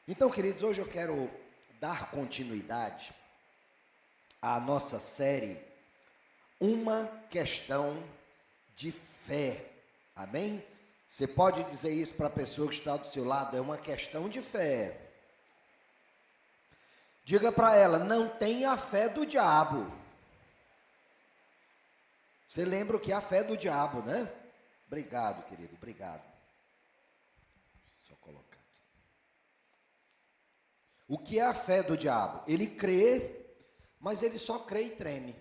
Então, queridos, hoje eu quero dar continuidade à nossa série Uma Questão de Fé. Amém? Você pode dizer isso para a pessoa que está do seu lado, é uma questão de fé. Diga para ela, não tenha a fé do diabo. Você lembra o que é a fé do diabo, né? Obrigado, querido, obrigado. Só colocar aqui. O que é a fé do diabo? Ele crê, mas ele só crê e treme.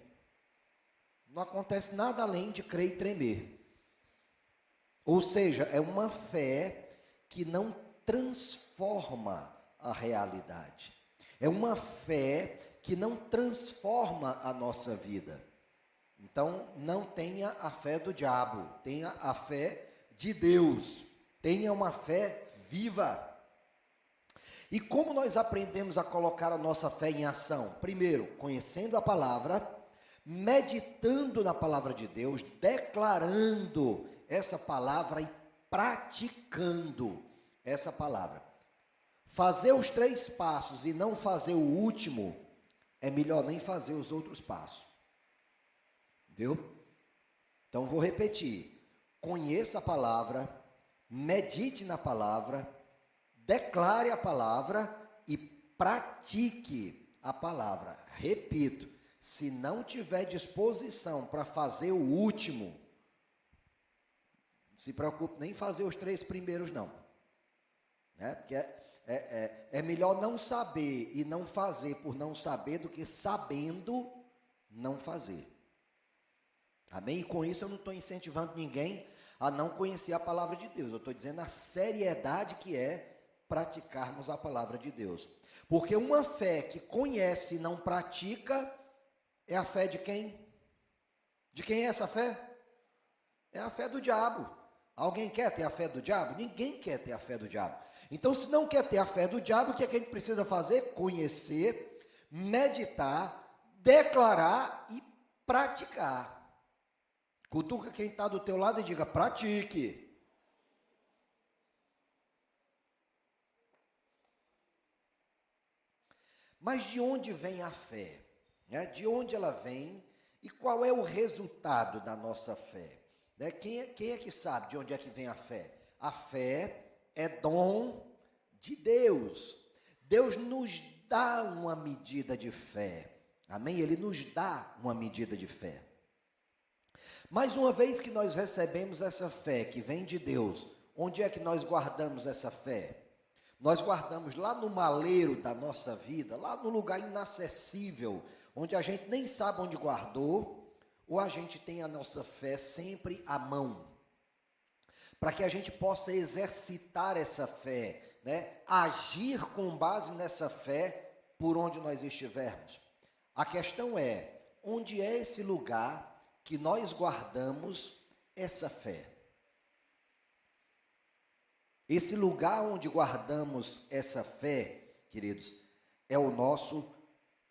Não acontece nada além de crer e tremer. Ou seja, é uma fé que não transforma a realidade. É uma fé que não transforma a nossa vida. Então, não tenha a fé do diabo, tenha a fé de Deus. Tenha uma fé viva. E como nós aprendemos a colocar a nossa fé em ação? Primeiro, conhecendo a palavra, meditando na palavra de Deus, declarando essa palavra e praticando essa palavra. Fazer os 3 passos e não fazer o último, é melhor nem fazer os outros passos. Viu? Então vou repetir. Conheça a palavra, medite na palavra, declare a palavra e pratique a palavra. Repito, se não tiver disposição para fazer o último, não se preocupe nem fazer os 3 primeiros não. Né? Porque é melhor não saber e não fazer por não saber do que sabendo não fazer. Amém? E com isso eu não estou incentivando ninguém a não conhecer a palavra de Deus. Eu estou dizendo a seriedade que é praticarmos a palavra de Deus. Porque uma fé que conhece e não pratica é a fé de quem? De quem é essa fé? É a fé do diabo. Alguém quer ter a fé do diabo? Ninguém quer ter a fé do diabo. Então, se não quer ter a fé do diabo, o que é que a gente precisa fazer? Conhecer, meditar, declarar e praticar. Cutuca quem está do teu lado e diga, pratique. Mas de onde vem a fé? Né? De onde ela vem e qual é o resultado da nossa fé? Né? Quem é que sabe de onde é que vem a fé? A fé é dom de Deus. Deus nos dá uma medida de fé. Amém? Ele nos dá uma medida de fé. Mas uma vez que nós recebemos essa fé que vem de Deus, onde é que nós guardamos essa fé? Nós guardamos lá no maleiro da nossa vida, lá no lugar inacessível, onde a gente nem sabe onde guardou, ou a gente tem a nossa fé sempre à mão, para que a gente possa exercitar essa fé, né? Agir com base nessa fé por onde nós estivermos. A questão é, onde é esse lugar que nós guardamos essa fé? Esse lugar onde guardamos essa fé, queridos, é o nosso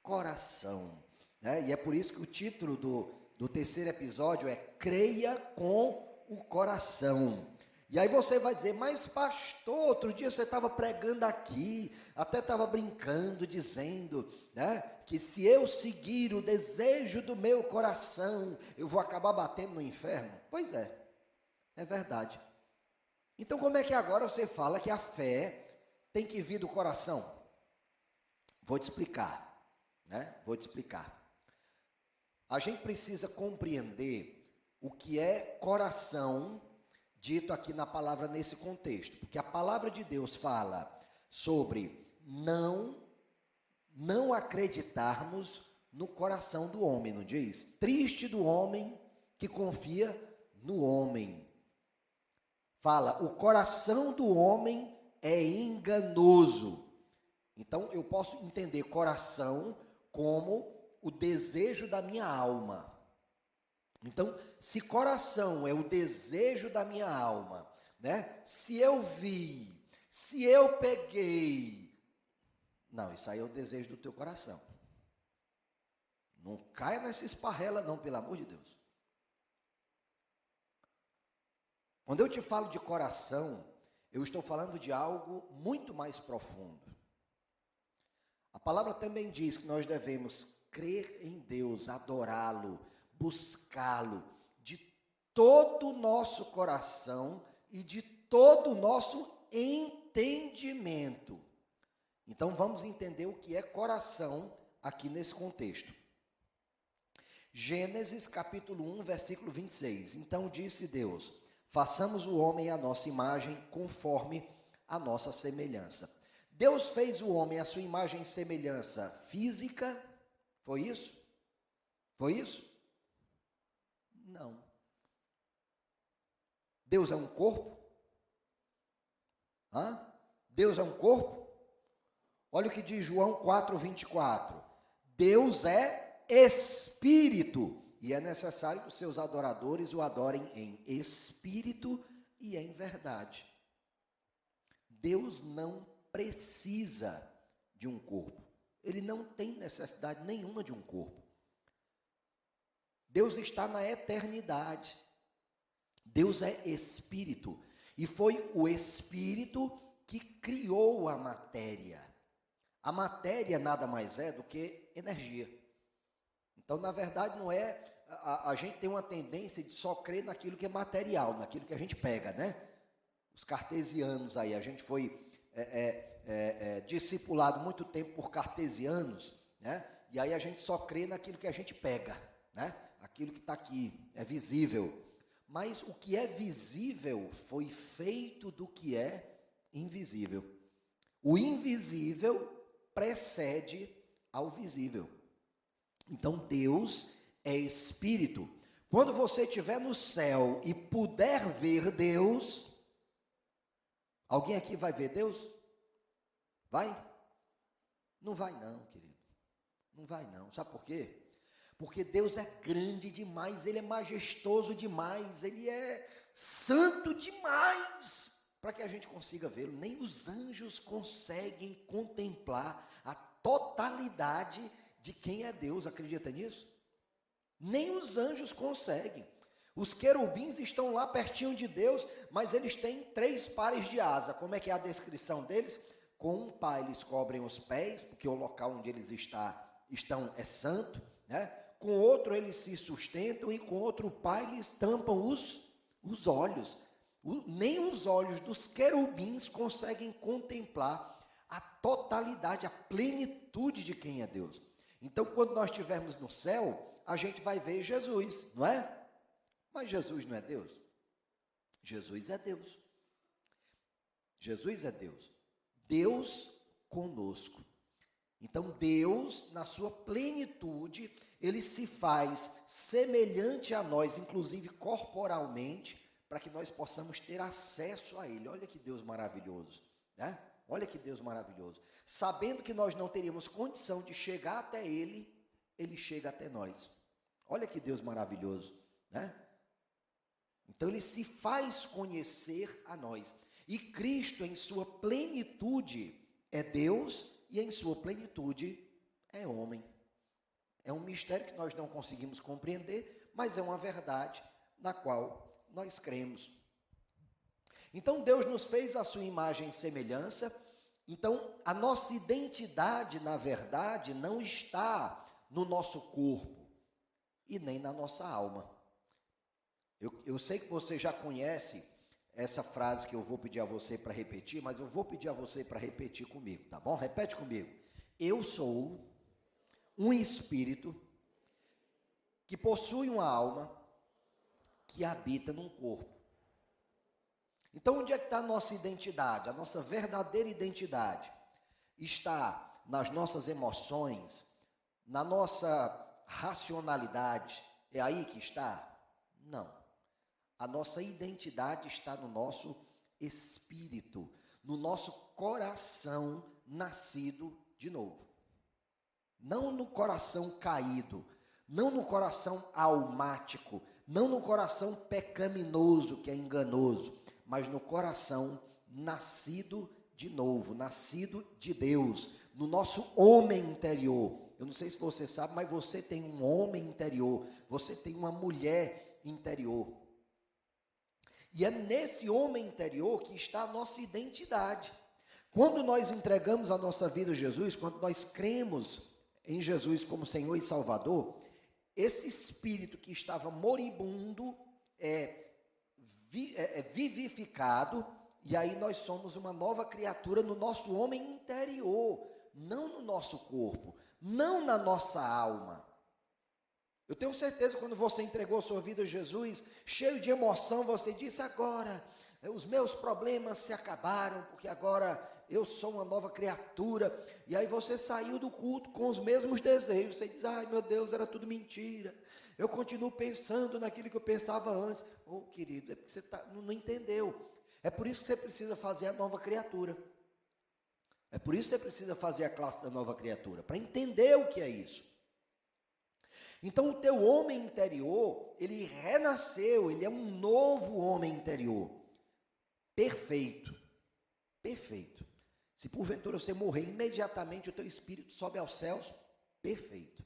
coração, né? E é por isso que o título do terceiro episódio é Creia com o Coração. E aí você vai dizer, mas pastor, outro dia você estava pregando aqui, até estava brincando, dizendo, né, que se eu seguir o desejo do meu coração, eu vou acabar batendo no inferno. Pois é verdade. Então como é que agora você fala que a fé tem que vir do coração? Vou te explicar, né? Vou te explicar. A gente precisa compreender o que é coração, dito aqui na palavra nesse contexto, porque a palavra de Deus fala sobre não acreditarmos no coração do homem, não diz? Triste do homem que confia no homem. Fala, o coração do homem é enganoso. Então, eu posso entender coração como o desejo da minha alma. Então, se coração é o desejo da minha alma, né? Se eu vi, se eu peguei, não, isso aí é o desejo do teu coração. Não caia nessa esparrela não, pelo amor de Deus. Quando eu te falo de coração, eu estou falando de algo muito mais profundo. A palavra também diz que nós devemos crer em Deus, adorá-lo, buscá-lo de todo o nosso coração e de todo o nosso entendimento. Então vamos entender o que é coração aqui nesse contexto. Gênesis capítulo 1, versículo 26. Então disse Deus: façamos o homem à nossa imagem, conforme a nossa semelhança. Deus fez o homem à sua imagem e semelhança física? Foi isso? Foi isso? Não. Deus é um corpo? Deus é um corpo? Olha o que diz João 4:24. Deus é espírito, e é necessário que os seus adoradores o adorem em espírito e em verdade. Deus não precisa de um corpo. Ele não tem necessidade nenhuma de um corpo. Deus está na eternidade. Deus é espírito. E foi o espírito que criou a matéria. A matéria nada mais é do que energia. Então, na verdade, não é... A gente tem uma tendência de só crer naquilo que é material, naquilo que a gente pega, né? Os cartesianos aí, a gente foi discipulado muito tempo por cartesianos, né? E aí a gente só crê naquilo que a gente pega, né? Aquilo que está aqui, é visível. Mas o que é visível foi feito do que é invisível. O invisível precede ao visível. Então Deus é espírito. Quando você estiver no céu e puder ver Deus, alguém aqui vai ver Deus? Vai? Não vai não, querido. Não vai não. Sabe por quê? Porque Deus é grande demais, Ele é majestoso demais, Ele é santo demais para que a gente consiga vê-lo. Nem os anjos conseguem contemplar a totalidade de quem é Deus. Acredita nisso? Nem os anjos conseguem. Os querubins estão lá pertinho de Deus, mas eles têm 3 pares de asa. Como é que é a descrição deles? Com um par eles cobrem os pés, porque o local onde eles estão é santo, né? Com outro eles se sustentam e com outro par eles tampam os olhos. Nem os olhos dos querubins conseguem contemplar a totalidade, a plenitude de quem é Deus. Então, quando nós estivermos no céu, a gente vai ver Jesus, não é? Mas Jesus não é Deus? Jesus é Deus. Jesus é Deus. Deus conosco. Então, Deus, na sua plenitude, Ele se faz semelhante a nós, inclusive corporalmente, para que nós possamos ter acesso a Ele. Olha que Deus maravilhoso, né? Olha que Deus maravilhoso. Sabendo que nós não teríamos condição de chegar até Ele, Ele chega até nós. Olha que Deus maravilhoso, né? Então, Ele se faz conhecer a nós. E Cristo, em sua plenitude, é Deus e em sua plenitude é homem. É um mistério que nós não conseguimos compreender, mas é uma verdade na qual nós cremos. Então, Deus nos fez a sua imagem e semelhança. Então, a nossa identidade, na verdade, não está no nosso corpo e nem na nossa alma. Eu sei que você já conhece essa frase que eu vou pedir a você para repetir, mas eu vou pedir a você para repetir comigo, tá bom? Repete comigo. Eu sou um espírito que possui uma alma que habita num corpo. Então, onde é que está a nossa identidade? A nossa verdadeira identidade está nas nossas emoções, na nossa racionalidade. É aí que está? Não. A nossa identidade está no nosso espírito, no nosso coração nascido de novo. Não no coração caído, não no coração almático, não no coração pecaminoso, que é enganoso, mas no coração nascido de novo, nascido de Deus, no nosso homem interior. Eu não sei se você sabe, mas você tem um homem interior, você tem uma mulher interior. E é nesse homem interior que está a nossa identidade. Quando nós entregamos a nossa vida a Jesus, quando nós cremos em Jesus como Senhor e Salvador, esse espírito que estava moribundo é vivificado, e aí nós somos uma nova criatura no nosso homem interior, não no nosso corpo, não na nossa alma. Eu tenho certeza que quando você entregou sua vida a Jesus, cheio de emoção, você disse: agora os meus problemas se acabaram, porque agora eu sou uma nova criatura. E aí você saiu do culto com os mesmos desejos. Você diz: ai meu Deus, era tudo mentira. Eu continuo pensando naquilo que eu pensava antes. Oh, querido, é porque você não entendeu. É por isso que você precisa fazer a nova criatura. É por isso que você precisa fazer a classe da nova criatura, para entender o que é isso. Então o teu homem interior, ele renasceu, ele é um novo homem interior. Perfeito. Perfeito. Se porventura você morrer, imediatamente o teu espírito sobe aos céus, perfeito.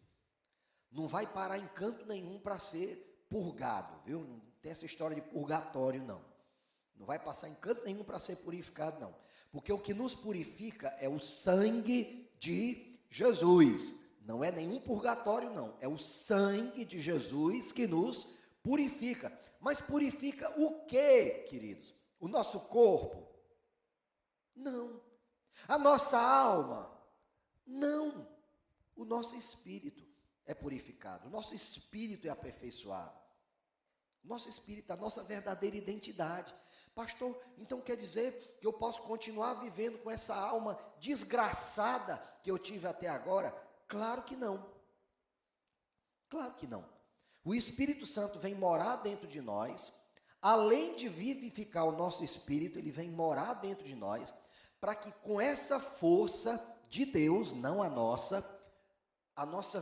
Não vai parar em canto nenhum para ser purgado, viu? Não tem essa história de purgatório, não. Não vai passar em canto nenhum para ser purificado, não. Porque o que nos purifica é o sangue de Jesus. Não é nenhum purgatório, não. É o sangue de Jesus que nos purifica. Mas purifica o quê, queridos? O nosso corpo? Não. A nossa alma? Não. O nosso espírito é purificado. O nosso espírito é aperfeiçoado. O nosso espírito, a nossa verdadeira identidade. Pastor, então quer dizer que eu posso continuar vivendo com essa alma desgraçada que eu tive até agora? Claro que não. Claro que não. O Espírito Santo vem morar dentro de nós, além de vivificar o nosso espírito, ele vem morar dentro de nós, para que com essa força de Deus, não a nossa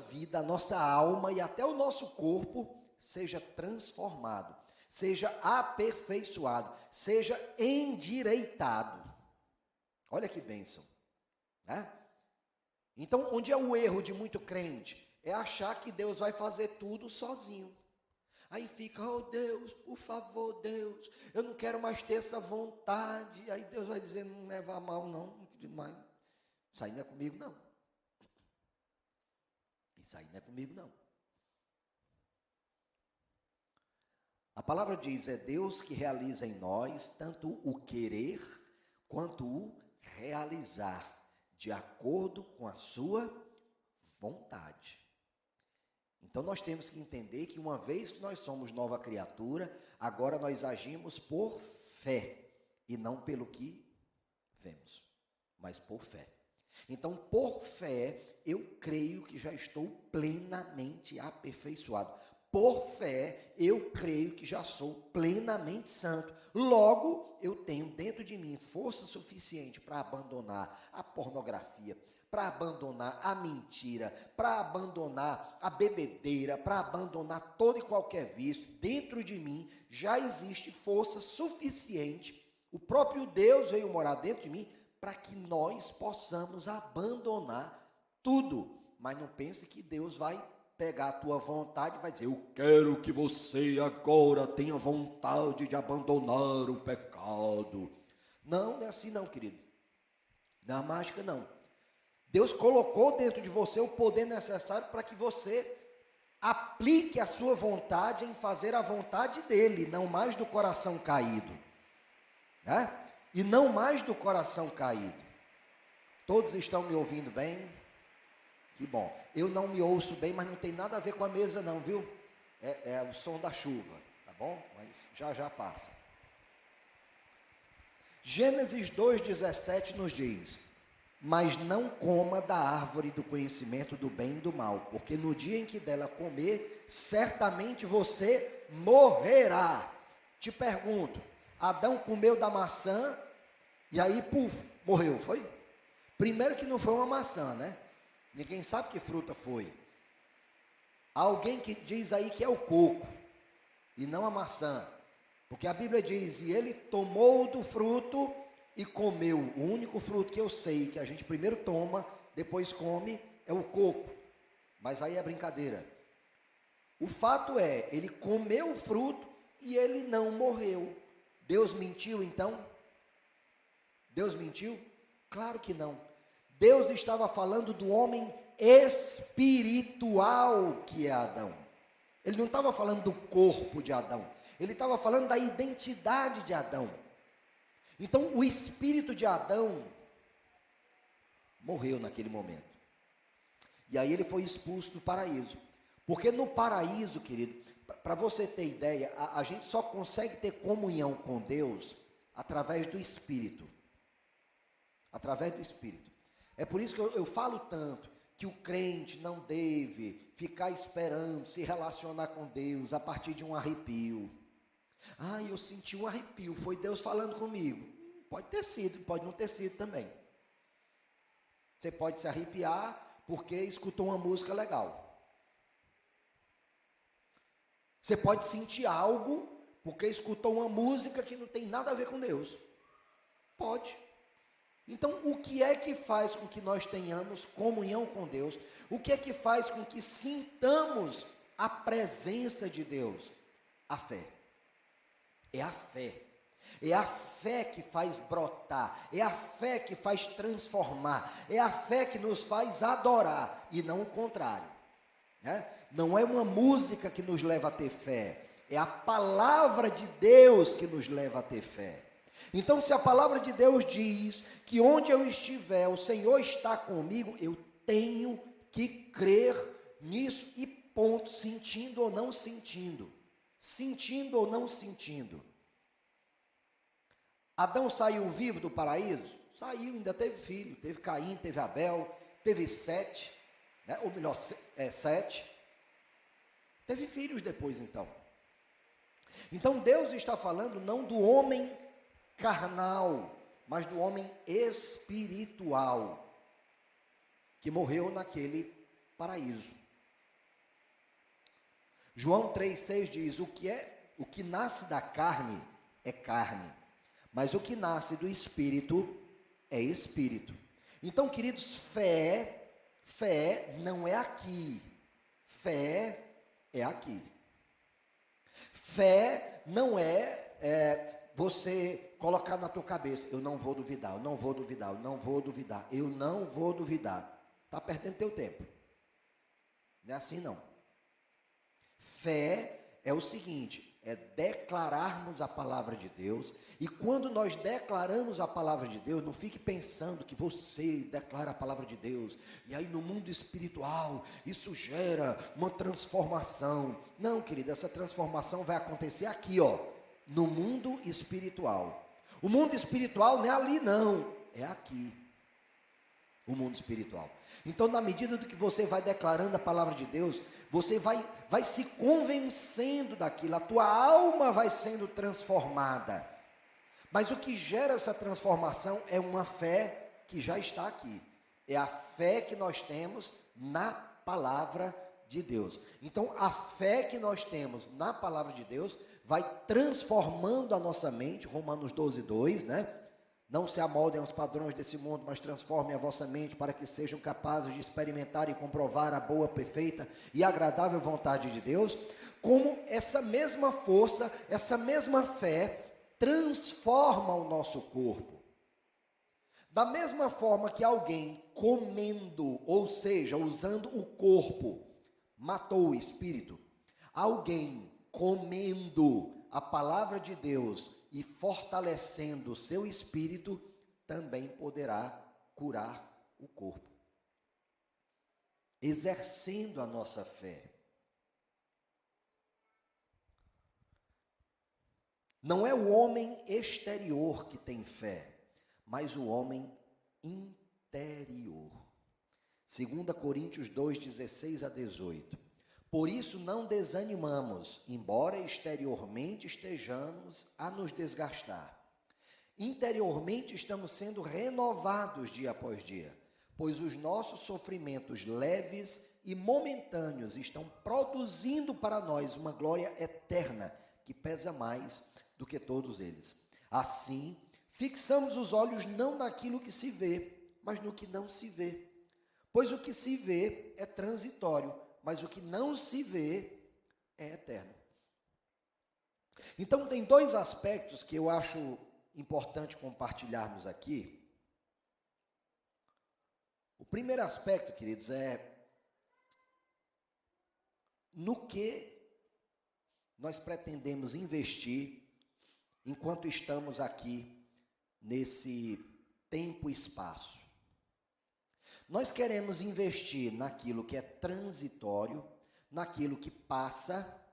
vida, a nossa alma e até o nosso corpo seja transformado, seja aperfeiçoado, seja endireitado. Olha que bênção, né? Então, onde é o erro de muito crente? É achar que Deus vai fazer tudo sozinho. Aí fica: oh Deus, por favor, Deus, eu não quero mais ter essa vontade. Aí Deus vai dizer: não leva a mal não, mas isso aí não é comigo não. Isso aí não é comigo não. A palavra diz: é Deus que realiza em nós tanto o querer quanto o realizar, de acordo com a sua vontade. Então nós temos que entender que uma vez que nós somos nova criatura, agora nós agimos por fé, e não pelo que vemos, mas por fé. Então, por fé, eu creio que já estou plenamente aperfeiçoado. Por fé, eu creio que já sou plenamente santo. Logo, eu tenho dentro de mim força suficiente para abandonar a pornografia, para abandonar a mentira, para abandonar a bebedeira, para abandonar todo e qualquer vício. Dentro de mim já existe força suficiente. O próprio Deus veio morar dentro de mim para que nós possamos abandonar tudo. Mas não pense que Deus vai pegar a tua vontade e vai dizer: eu quero que você agora tenha vontade de abandonar o pecado. Não, não é assim não, querido. Não é mágica não. Deus colocou dentro de você o poder necessário para que você aplique a sua vontade em fazer a vontade dele, não mais do coração caído, né? E não mais do coração caído. Todos estão me ouvindo bem? Que bom. Eu não me ouço bem, mas não tem nada a ver com a mesa não, viu? É o som da chuva, tá bom? Mas já passa. Gênesis 2,17 nos diz: mas não coma da árvore do conhecimento do bem e do mal, porque no dia em que dela comer, certamente você morrerá. Te pergunto, Adão comeu da maçã e aí, morreu, foi? Primeiro que não foi uma maçã, né? Ninguém sabe que fruta foi. Alguém que diz aí que é o coco e não a maçã, porque a Bíblia diz: e ele tomou do fruto e comeu. O único fruto que eu sei que a gente primeiro toma, depois come, é o coco. Mas aí é brincadeira. O fato é, ele comeu o fruto e ele não morreu. Deus mentiu então? Deus mentiu? Claro que não. Deus estava falando do homem espiritual que é Adão. Ele não estava falando do corpo de Adão. Ele estava falando da identidade de Adão. Então, o espírito de Adão morreu naquele momento. E aí ele foi expulso do paraíso. Porque no paraíso, querido, para você ter ideia, a gente só consegue ter comunhão com Deus através do Espírito. Através do Espírito. É por isso que eu falo tanto que o crente não deve ficar esperando se relacionar com Deus a partir de um arrepio. Ah, eu senti um arrepio, foi Deus falando comigo. Pode ter sido, pode não ter sido também. Você pode se arrepiar porque escutou uma música legal. Você pode sentir algo porque escutou uma música que não tem nada a ver com Deus. Pode. Então, o que é que faz com que nós tenhamos comunhão com Deus? O que é que faz com que sintamos a presença de Deus? A fé. É a fé. É a fé que faz brotar. É a fé que faz transformar. É a fé que nos faz adorar. E não o contrário. Né? Não é uma música que nos leva a ter fé. É a palavra de Deus que nos leva a ter fé. Então, se a palavra de Deus diz que onde eu estiver, o Senhor está comigo, eu tenho que crer nisso e ponto, sentindo ou não sentindo. Sentindo ou não sentindo. Adão saiu vivo do paraíso? Saiu, ainda teve filho, teve Caim, teve Abel, teve Sete, né? Ou melhor, Sete. Teve filhos depois, então. Então, Deus está falando não do homem carnal, mas do homem espiritual, que morreu naquele paraíso. João 3,6 diz, o que nasce da carne é carne, mas o que nasce do espírito é espírito. Então, queridos, fé não é aqui, fé é aqui. Fé não é você colocar na tua cabeça, eu não vou duvidar, eu não vou duvidar, eu não vou duvidar, eu não vou duvidar. Está perdendo teu tempo. Não é assim não. Fé é o seguinte, é declararmos a palavra de Deus, e quando nós declaramos a palavra de Deus, não fique pensando que você declara a palavra de Deus, e aí no mundo espiritual, isso gera uma transformação. Não, querido, essa transformação vai acontecer aqui, ó, no mundo espiritual. O mundo espiritual não é ali não, é aqui, o mundo espiritual. Então, na medida do que você vai declarando a palavra de Deus, você vai se convencendo daquilo, a tua alma vai sendo transformada. Mas o que gera essa transformação é uma fé que já está aqui. É a fé que nós temos na palavra de Deus. Então, a fé que nós temos na palavra de Deus vai transformando a nossa mente, Romanos 12:2, né? Não se amoldem aos padrões desse mundo, mas transformem a vossa mente para que sejam capazes de experimentar e comprovar a boa, perfeita e agradável vontade de Deus. Como essa mesma força, essa mesma fé transforma o nosso corpo. Da mesma forma que alguém comendo, ou seja, usando o corpo, matou o espírito, alguém comendo a palavra de Deus e fortalecendo o seu espírito, também poderá curar o corpo. Exercendo a nossa fé. Não é o homem exterior que tem fé, mas o homem interior. 2 Coríntios 2:16-18. Por isso não desanimamos, embora exteriormente estejamos a nos desgastar. Interiormente estamos sendo renovados dia após dia, pois os nossos sofrimentos leves e momentâneos estão produzindo para nós uma glória eterna que pesa mais do que todos eles. Assim, fixamos os olhos não naquilo que se vê, mas no que não se vê. Pois o que se vê é transitório, mas o que não se vê é eterno. Então, tem dois aspectos que eu acho importante compartilharmos aqui, O primeiro aspecto, queridos, é no que nós pretendemos investir enquanto estamos aqui nesse tempo e espaço. Nós queremos investir naquilo que é transitório, naquilo que passa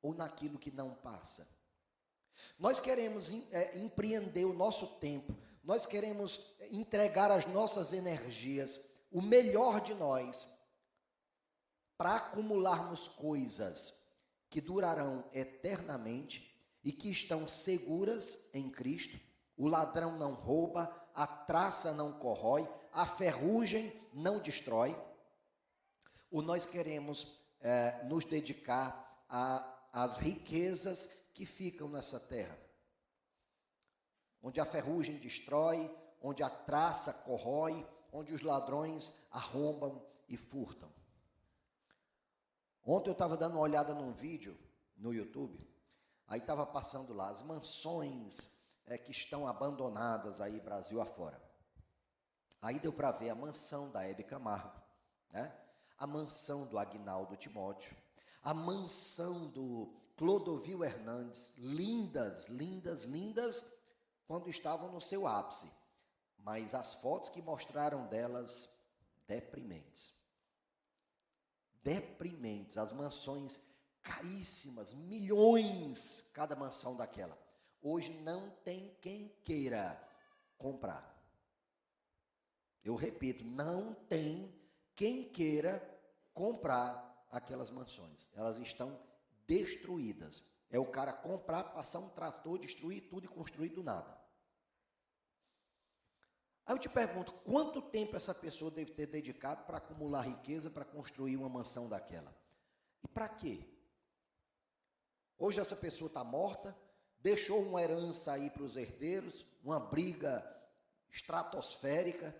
ou naquilo que não passa. Nós queremos empreender o nosso tempo, nós queremos entregar as nossas energias, o melhor de nós, para acumularmos coisas que durarão eternamente e que estão seguras em Cristo. O ladrão não rouba, a traça não corrói, a ferrugem não destrói. Ou nós queremos nos dedicar às riquezas que ficam nessa terra, onde a ferrugem destrói, onde a traça corrói, onde os ladrões arrombam e furtam. Ontem eu estava dando uma olhada num vídeo no YouTube, aí estava passando lá as mansões que estão abandonadas aí Brasil afora. Aí deu para ver a mansão da Hebe Camargo, né? A mansão do Aguinaldo Timóteo, a mansão do Clodovil Hernandes, lindas, lindas, lindas, quando estavam no seu ápice. Mas as fotos que mostraram delas, deprimentes. Deprimentes, as mansões caríssimas, milhões cada mansão daquela. Hoje não tem quem queira comprar. Eu repito, não tem quem queira comprar aquelas mansões. Elas estão destruídas. É o cara comprar, passar um trator, destruir tudo e construir do nada. Aí eu te pergunto, quanto tempo essa pessoa deve ter dedicado para acumular riqueza, para construir uma mansão daquela? E para quê? Hoje essa pessoa está morta, deixou uma herança aí para os herdeiros, uma briga estratosférica,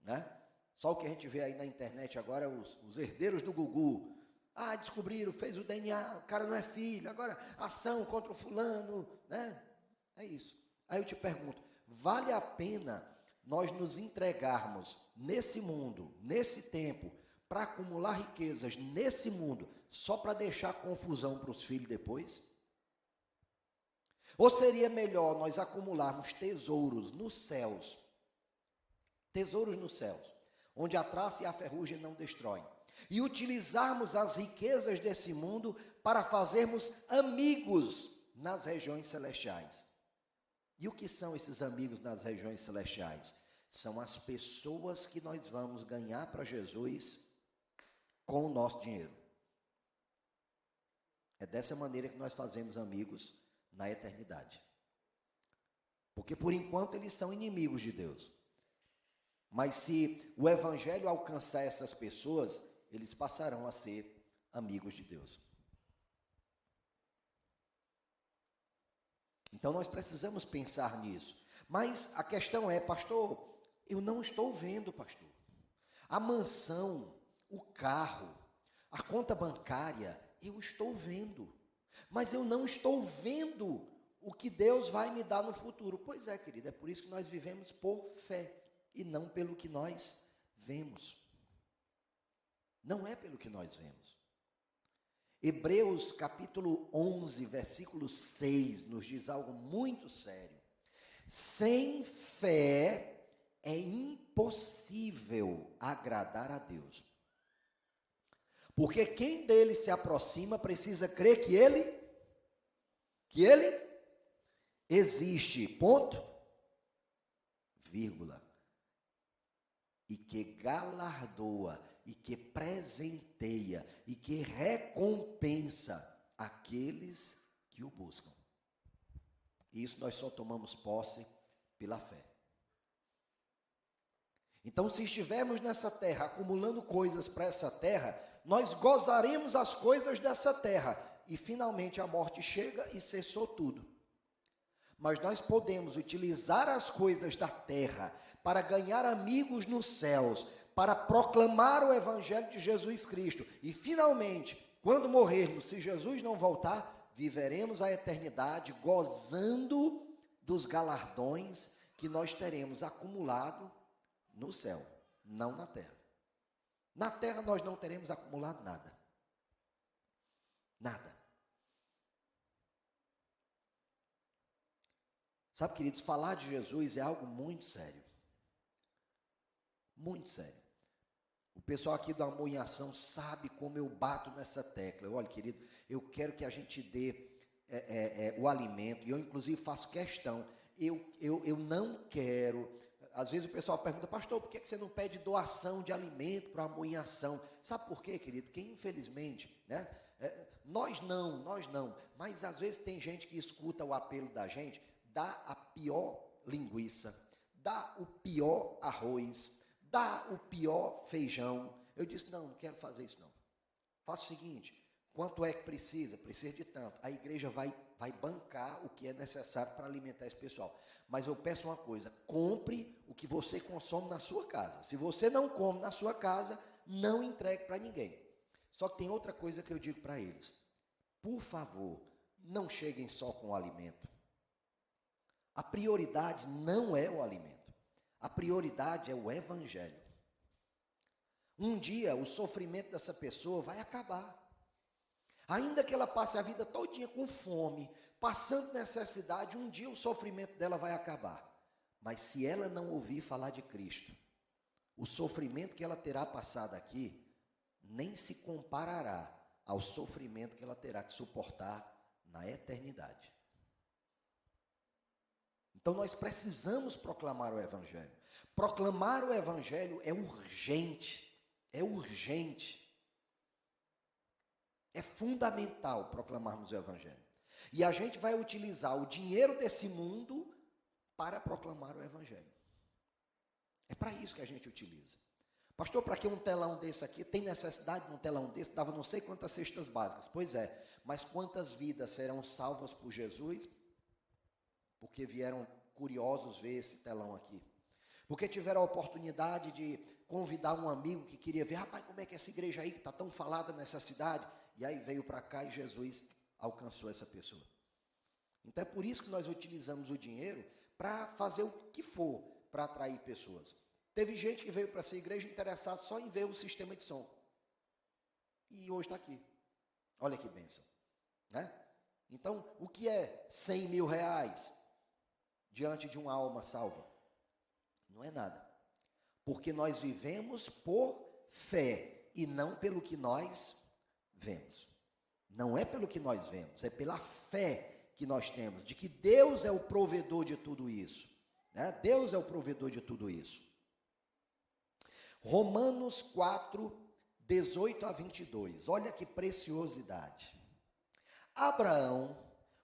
né? Só o que a gente vê aí na internet agora é os herdeiros do Gugu. Ah, descobriram, fez o DNA, o cara não é filho, agora ação contra o fulano, né? É isso. Aí eu te pergunto, vale a pena nós nos entregarmos nesse mundo, nesse tempo, para acumular riquezas nesse mundo, só para deixar confusão para os filhos depois? Ou seria melhor nós acumularmos tesouros nos céus, onde a traça e a ferrugem não destroem, e utilizarmos as riquezas desse mundo para fazermos amigos nas regiões celestiais? E o que são esses amigos nas regiões celestiais? São as pessoas que nós vamos ganhar para Jesus com o nosso dinheiro. É dessa maneira que nós fazemos amigos na eternidade. Porque por enquanto eles são inimigos de Deus. Mas se o evangelho alcançar essas pessoas, eles passarão a ser amigos de Deus. Então nós precisamos pensar nisso. Mas a questão é, pastor, eu não estou vendo, pastor. A mansão, o carro, a conta bancária, eu estou vendo. Mas eu não estou vendo o que Deus vai me dar no futuro. Pois é, querido, é por isso que nós vivemos por fé e não pelo que nós vemos. Não é pelo que nós vemos. Hebreus capítulo 11, versículo 6, nos diz algo muito sério. Sem fé é impossível agradar a Deus. Porque quem dele se aproxima precisa crer que ele existe, ponto, vírgula, e que galardoa, e que presenteia, e que recompensa aqueles que o buscam. Isso nós só tomamos posse pela fé. Então, se estivermos nessa terra, acumulando coisas para essa terra, nós gozaremos as coisas dessa terra, e finalmente a morte chega e cessou tudo. Mas nós podemos utilizar as coisas da terra para ganhar amigos nos céus, para proclamar o evangelho de Jesus Cristo. E finalmente, quando morrermos, se Jesus não voltar, viveremos a eternidade gozando dos galardões que nós teremos acumulado no céu, não na terra. Na terra nós não teremos acumulado nada. Nada. Sabe, queridos, falar de Jesus é algo muito sério. Muito sério. O pessoal aqui do Amor em Ação sabe como eu bato nessa tecla. Olha, querido, eu quero que a gente dê o alimento, e eu inclusive faço questão. Eu não quero. Às vezes o pessoal pergunta, pastor, por que você não pede doação de alimento para o Amor em Ação? Sabe por quê, querido? Porque infelizmente, né? Nós não, mas às vezes tem gente que escuta o apelo da gente, dá a pior linguiça, dá o pior arroz, dá o pior feijão. Eu disse, não quero fazer isso não. Faça o seguinte, quanto é que precisa? Precisa de tanto. A igreja vai bancar o que é necessário para alimentar esse pessoal. Mas eu peço uma coisa, compre o que você consome na sua casa. Se você não come na sua casa, não entregue para ninguém. Só que tem outra coisa que eu digo para eles. Por favor, não cheguem só com o alimento. A prioridade não é o alimento. A prioridade é o evangelho. Um dia o sofrimento dessa pessoa vai acabar. Ainda que ela passe a vida todinha com fome, passando necessidade, um dia o sofrimento dela vai acabar. Mas se ela não ouvir falar de Cristo, o sofrimento que ela terá passado aqui nem se comparará ao sofrimento que ela terá que suportar na eternidade. Então nós precisamos proclamar o Evangelho. Proclamar o Evangelho é urgente, é fundamental proclamarmos o Evangelho. E a gente vai utilizar o dinheiro desse mundo para proclamar o Evangelho. É para isso que a gente utiliza. Pastor, para que um telão desse aqui? Tem necessidade de um telão desse? Dava não sei quantas cestas básicas. Pois é, mas quantas vidas serão salvas por Jesus? Porque vieram curiosos ver esse telão aqui. Porque tiveram a oportunidade de convidar um amigo que queria ver, rapaz, como é que é essa igreja aí que está tão falada nessa cidade? E aí veio para cá e Jesus alcançou essa pessoa. Então é por isso que nós utilizamos o dinheiro para fazer o que for para atrair pessoas. Teve gente que veio para essa igreja interessada só em ver o sistema de som. E hoje está aqui. Olha que bênção. Né? Então, o que é 100 mil reais diante de uma alma salva? Não é nada. Porque nós vivemos por fé e não pelo que nós vemos. Não é pelo que nós vemos, é pela fé que nós temos, de que Deus é o provedor de tudo isso. Né? Deus é o provedor de tudo isso. Romanos 4, 18 a 22. Olha que preciosidade. Abraão,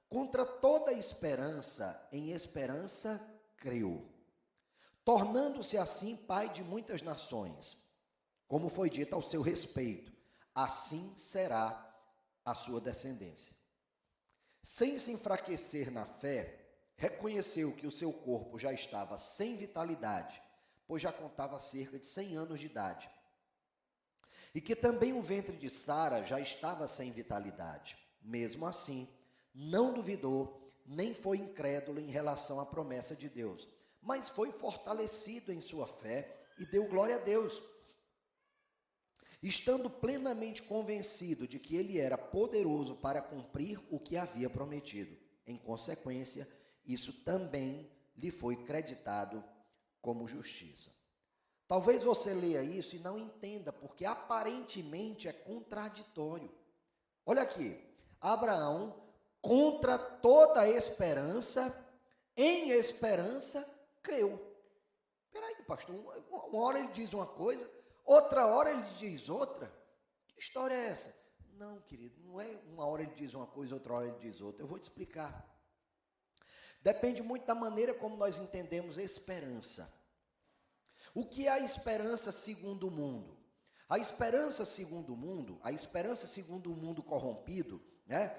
contra toda esperança, em esperança creu, tornando-se assim pai de muitas nações, como foi dito ao seu respeito, assim será a sua descendência. Sem se enfraquecer na fé, reconheceu que o seu corpo já estava sem vitalidade, pois já contava cerca de 100 anos de idade, e que também o ventre de Sara já estava sem vitalidade. Mesmo assim, não duvidou, nem foi incrédulo em relação à promessa de Deus, mas foi fortalecido em sua fé e deu glória a Deus, estando plenamente convencido de que ele era poderoso para cumprir o que havia prometido. Em consequência, isso também lhe foi creditado como justiça. Talvez você leia isso e não entenda, porque aparentemente é contraditório. Olha aqui, Abraão, contra toda a esperança, em esperança, creu. Espera aí, pastor, uma hora ele diz uma coisa, outra hora ele diz outra. Que história é essa? Não, querido, não é uma hora ele diz uma coisa, outra hora ele diz outra. Eu vou te explicar. Depende muito da maneira como nós entendemos esperança. O que é a esperança segundo o mundo? A esperança segundo o mundo, a esperança segundo o mundo corrompido, né?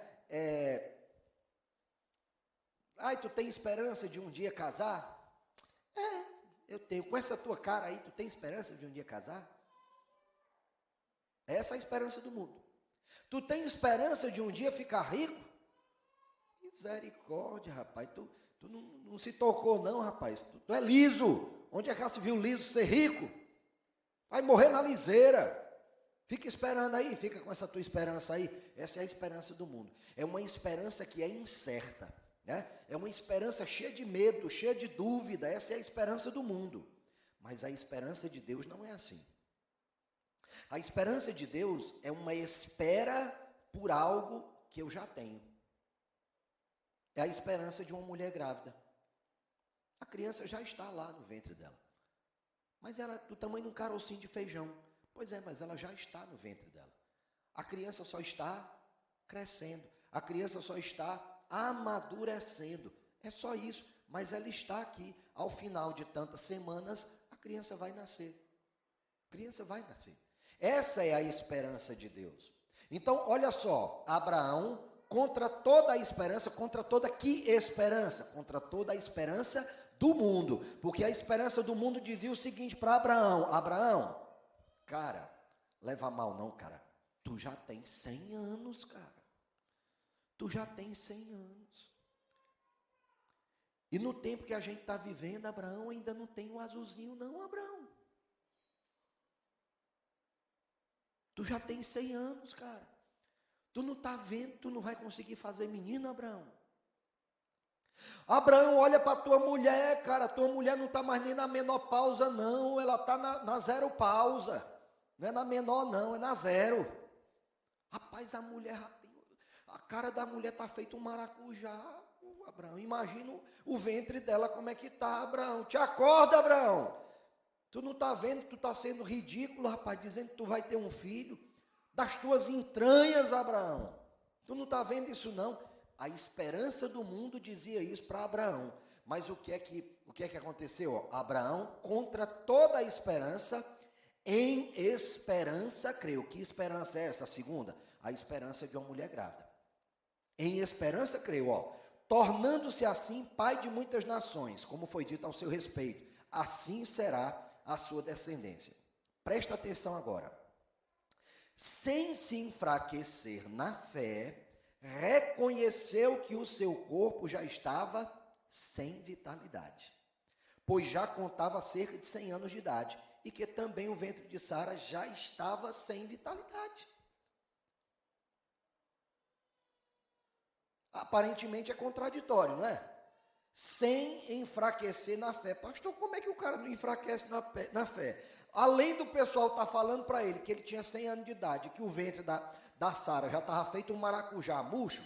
Ai, tu tem esperança de um dia casar? Eu tenho. Com essa tua cara aí, tu tem esperança de um dia casar? Essa é a esperança do mundo. Tu tem esperança de um dia ficar rico? Misericórdia, rapaz. Tu não se tocou não, rapaz. Tu é liso. Onde é que já se viu liso ser rico? Vai morrer na liseira. Fica esperando aí, fica com essa tua esperança aí. Essa é a esperança do mundo. É uma esperança que é incerta, né? É uma esperança cheia de medo, cheia de dúvida. Essa é a esperança do mundo. Mas a esperança de Deus não é assim. A esperança de Deus é uma espera por algo que eu já tenho. É a esperança de uma mulher grávida. A criança já está lá no ventre dela. Mas ela é do tamanho de um carocinho de feijão. Pois é, mas ela já está no ventre dela. A criança só está crescendo. A criança só está amadurecendo. É só isso. Mas ela está aqui. Ao final de tantas semanas, a criança vai nascer. A criança vai nascer. Essa é a esperança de Deus. Então, olha só. Abraão, contra toda a esperança, contra toda que esperança? Contra toda a esperança do mundo. Porque a esperança do mundo dizia o seguinte para Abraão. Abraão, cara, leva mal não, cara. Tu já tem 100 anos, cara. Tu já tem 100 anos. E no tempo que a gente está vivendo, Abraão, ainda não tem o azulzinho não, Abraão. Tu já tem 100 anos, cara. Tu não está vendo, tu não vai conseguir fazer menino, Abraão. Abraão, olha para tua mulher, cara. Tua mulher não está mais nem na menopausa, não. Ela está na zero pausa. Não é na menor, não, é na zero. Rapaz, a mulher já tem. A cara da mulher está feita um maracujá, Abraão. Imagina o ventre dela, como é que está, Abraão. Te acorda, Abraão. Tu não está vendo que tu está sendo ridículo, rapaz, dizendo que tu vai ter um filho das tuas entranhas, Abraão. Tu não está vendo isso, não? A esperança do mundo dizia isso para Abraão. Mas o que é que aconteceu? Abraão, contra toda a esperança, em esperança creu. Que esperança é essa? A segunda? A esperança de uma mulher grávida. Em esperança creu, tornando-se assim pai de muitas nações, como foi dito ao seu respeito. Assim será a sua descendência. Presta atenção agora. Sem se enfraquecer na fé, reconheceu que o seu corpo já estava sem vitalidade, pois já contava cerca de 100 anos de idade, e que também o ventre de Sara já estava sem vitalidade. Aparentemente é contraditório, não é? Sem enfraquecer na fé. Pastor, como é que o cara não enfraquece na fé? Além do pessoal estar falando para ele que ele tinha 100 anos de idade, que o ventre da Sara já estava feito um maracujá murcho,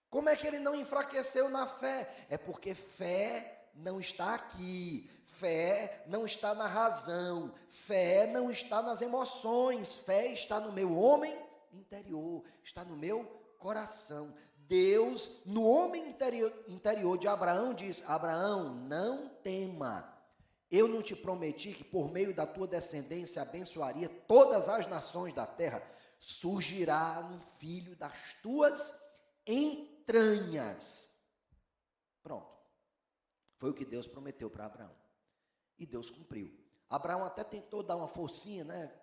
como é que ele não enfraqueceu na fé? É porque fé não está aqui, fé não está na razão, fé não está nas emoções, fé está no meu homem interior, está no meu coração. Deus, no homem interior de Abraão, diz: Abraão, não tema, eu não te prometi que por meio da tua descendência abençoaria todas as nações da terra? Surgirá um filho das tuas entranhas. Pronto. Foi o que Deus prometeu para Abraão. E Deus cumpriu. Abraão até tentou dar uma forcinha, né?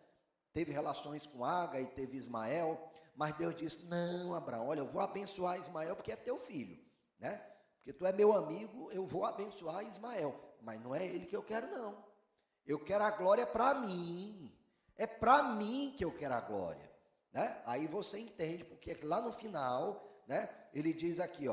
Teve relações com Agar e teve Ismael, mas Deus disse: não, Abraão, olha, eu vou abençoar Ismael porque é teu filho, né? Porque tu é meu amigo, eu vou abençoar Ismael, mas não é ele que eu quero, não. Eu quero a glória para mim, é para mim que eu quero a glória, né? Aí você entende, porque lá no final, né, ele diz aqui,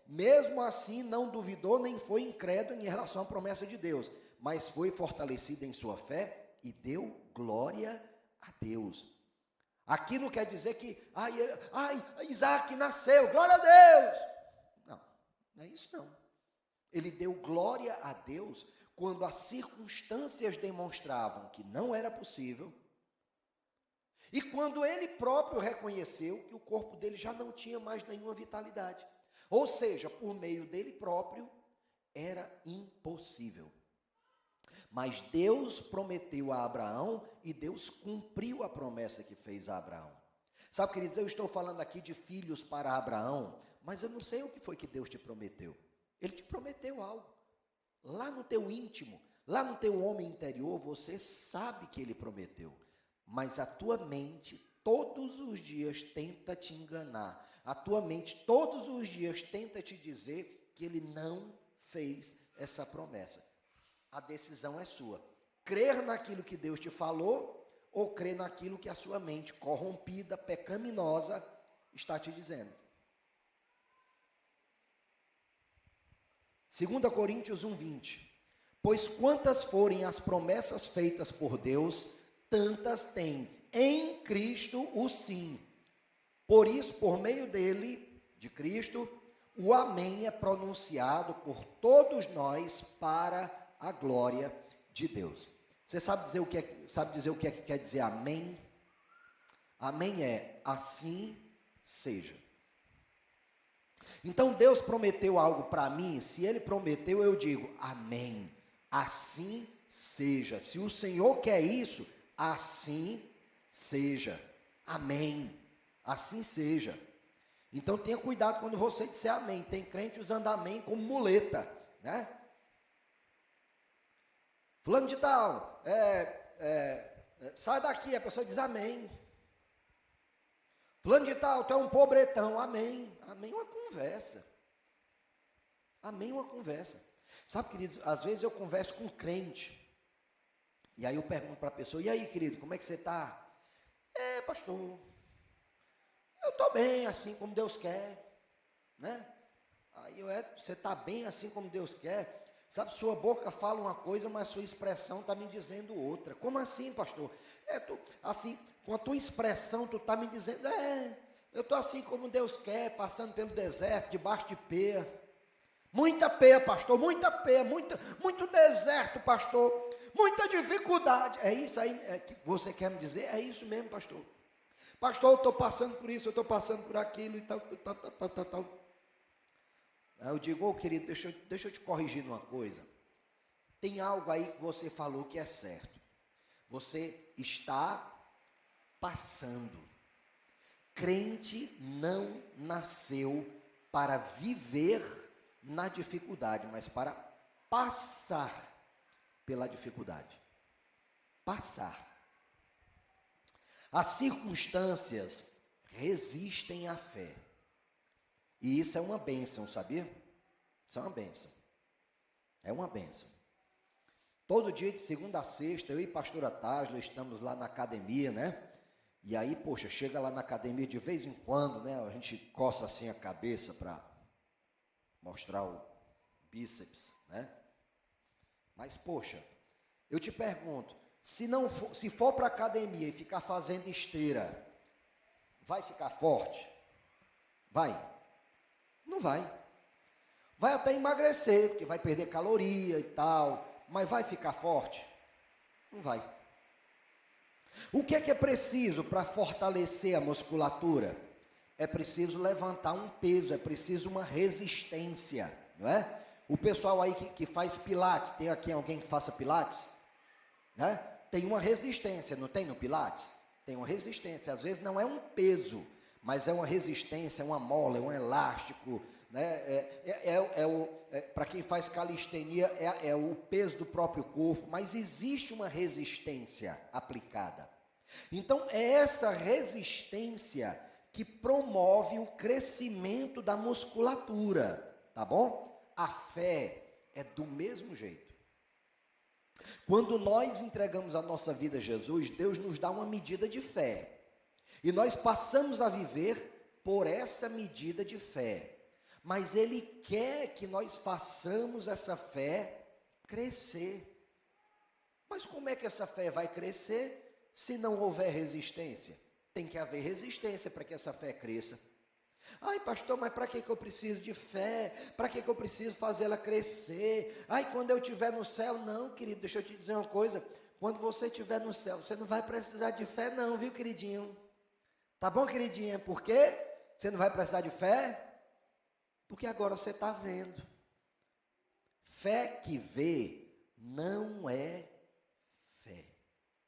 mesmo assim não duvidou nem foi incrédulo em relação à promessa de Deus, mas foi fortalecido em sua fé e deu glória a Deus. Aqui não quer dizer que, Isaac nasceu, glória a Deus. Não é isso não. Ele deu glória a Deus quando as circunstâncias demonstravam que não era possível e quando ele próprio reconheceu que o corpo dele já não tinha mais nenhuma vitalidade. Ou seja, por meio dele próprio era impossível. Mas Deus prometeu a Abraão e Deus cumpriu a promessa que fez a Abraão. Sabe, queridos, eu estou falando aqui de filhos para Abraão, mas eu não sei o que foi que Deus te prometeu. Ele te prometeu algo. Lá no teu íntimo, lá no teu homem interior, você sabe que ele prometeu. Mas a tua mente todos os dias tenta te enganar. A tua mente todos os dias tenta te dizer que ele não fez essa promessa. A decisão é sua. Crer naquilo que Deus te falou ou crê naquilo que a sua mente corrompida, pecaminosa, está te dizendo. 2 Coríntios 1:20. Pois quantas forem as promessas feitas por Deus, tantas tem em Cristo o sim. Por isso, por meio dele, de Cristo, o amém é pronunciado por todos nós para a glória de Deus. Você sabe dizer o que quer dizer amém? Amém é assim seja. Então Deus prometeu algo para mim, se Ele prometeu, eu digo amém, assim seja. Se o Senhor quer isso, assim seja, amém, assim seja. Então tenha cuidado quando você disser amém. Tem crente usando amém como muleta, né? Fulano de tal, sai daqui, a pessoa diz amém. Fulano de tal, tu é um pobretão, amém. Amém é uma conversa. Amém é uma conversa. Sabe, queridos, às vezes eu converso com um crente, e aí eu pergunto para a pessoa, e aí, querido, como é que você está? Pastor, eu estou bem, assim como Deus quer, né? Aí você está bem assim como Deus quer? Sabe, sua boca fala uma coisa, mas sua expressão está me dizendo outra. Como assim, pastor? Assim, com a tua expressão, tu está me dizendo, eu estou assim como Deus quer, passando pelo deserto, debaixo de peia. Muita peia, pastor, muita peia, muito deserto, pastor, muita dificuldade. É isso aí que você quer me dizer? É isso mesmo, pastor. Pastor, eu estou passando por isso, eu estou passando por aquilo e tal. Aí eu digo, querido, deixa eu te corrigir numa coisa. Tem algo aí que você falou que é certo. Você está passando. Crente não nasceu para viver na dificuldade, mas para passar pela dificuldade. Passar. As circunstâncias resistem à fé. E isso é uma bênção, sabia? Isso é uma bênção. É uma bênção. Todo dia de segunda a sexta, eu e a pastora Táslia estamos lá na academia, né? E aí, poxa, chega lá na academia de vez em quando, né? A gente coça assim a cabeça para mostrar o bíceps, né? Mas, poxa, eu te pergunto, se for para a academia e ficar fazendo esteira, vai ficar forte? Vai? Não vai. Vai até emagrecer, porque vai perder caloria e tal, mas vai ficar forte? Não vai. O que é preciso para fortalecer a musculatura? É preciso levantar um peso, é preciso uma resistência, não é? O pessoal aí que faz pilates, tem aqui alguém que faça pilates? Né? Tem uma resistência, não tem no pilates? Tem uma resistência, às vezes não é um peso, mas é uma resistência, é uma mola, é um elástico, né? Para quem faz calistenia, é o peso do próprio corpo, mas existe uma resistência aplicada. Então, é essa resistência que promove o crescimento da musculatura, tá bom? A fé é do mesmo jeito. Quando nós entregamos a nossa vida a Jesus, Deus nos dá uma medida de fé. E nós passamos a viver por essa medida de fé. Mas Ele quer que nós façamos essa fé crescer. Mas como é que essa fé vai crescer se não houver resistência? Tem que haver resistência para que essa fé cresça. Ai, pastor, mas para que eu preciso de fé? Para que eu preciso fazer ela crescer? Ai, quando eu estiver no céu? Não, querido, deixa eu te dizer uma coisa. Quando você estiver no céu, você não vai precisar de fé não, viu, queridinho? Tá bom, queridinha? Por quê? Você não vai precisar de fé? Porque agora você está vendo. Fé que vê não é fé.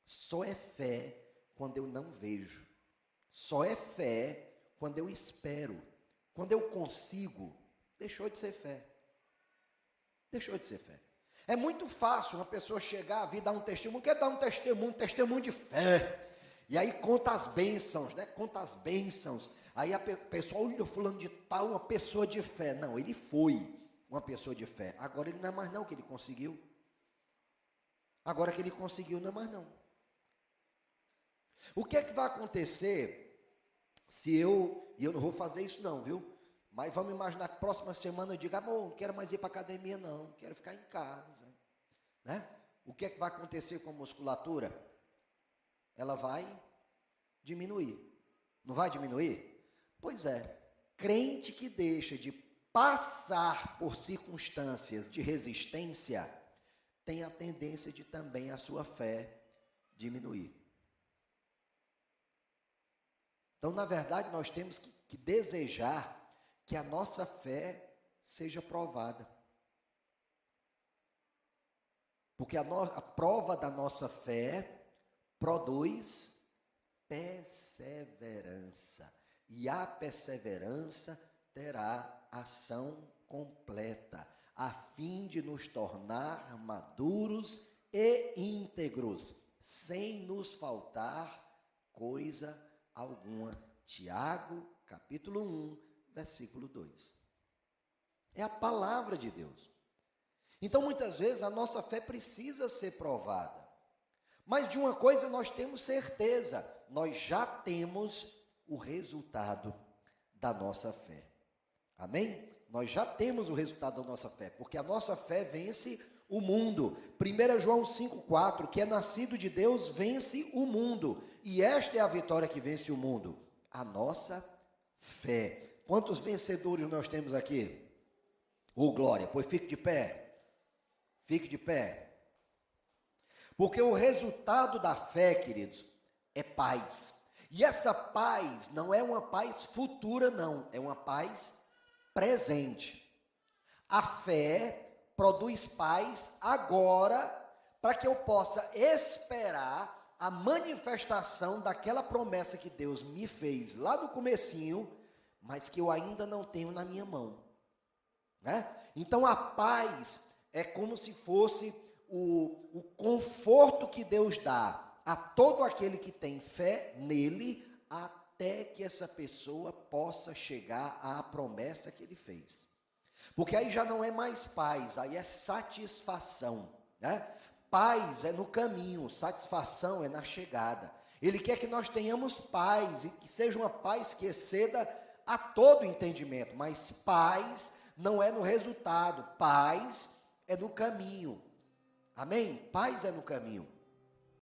Só é fé quando eu não vejo. Só é fé quando eu espero. Quando eu consigo, deixou de ser fé. Deixou de ser fé. É muito fácil uma pessoa chegar, vir dar um testemunho, quer dar um testemunho de fé. E aí conta as bênçãos, né? Conta as bênçãos. Aí a pessoa, olha, fulano de tal, uma pessoa de fé. Não, ele foi uma pessoa de fé. Agora ele não é mais não que ele conseguiu. Agora que ele conseguiu, não é mais não. O que é que vai acontecer se e eu não vou fazer isso não, viu? Mas vamos imaginar que próxima semana eu diga, amor, não quero mais ir para academia não, quero ficar em casa, né? O que é que vai acontecer com a musculatura? Ela vai diminuir. Não vai diminuir? Pois é, crente que deixa de passar por circunstâncias de resistência, tem a tendência de também a sua fé diminuir. Então, na verdade, nós temos que desejar que a nossa fé seja provada. Porque a prova da nossa fé produz perseverança. E a perseverança terá ação completa, a fim de nos tornar maduros e íntegros, sem nos faltar coisa alguma. Tiago, capítulo 1, versículo 2. É a palavra de Deus. Então, muitas vezes, a nossa fé precisa ser provada. Mas de uma coisa nós temos certeza, nós já temos o resultado da nossa fé. Amém? Nós já temos o resultado da nossa fé, porque a nossa fé vence o mundo. 1 João 5,4, que é nascido de Deus, vence o mundo. E esta é a vitória que vence o mundo, a nossa fé. Quantos vencedores nós temos aqui? Ô, glória, pois fique de pé. Fique de pé. Porque o resultado da fé, queridos, é paz. E essa paz não é uma paz futura, não. É uma paz presente. A fé produz paz agora, para que eu possa esperar a manifestação daquela promessa que Deus me fez lá no comecinho, mas que eu ainda não tenho na minha mão, né? Então a paz é como se fosse o conforto que Deus dá a todo aquele que tem fé nele, até que essa pessoa possa chegar à promessa que ele fez. Porque aí já não é mais paz, aí é satisfação, né? Paz é no caminho, satisfação é na chegada. Ele quer que nós tenhamos paz, e que seja uma paz que exceda a todo entendimento, mas paz não é no resultado, paz é no caminho. Amém? Paz é no caminho.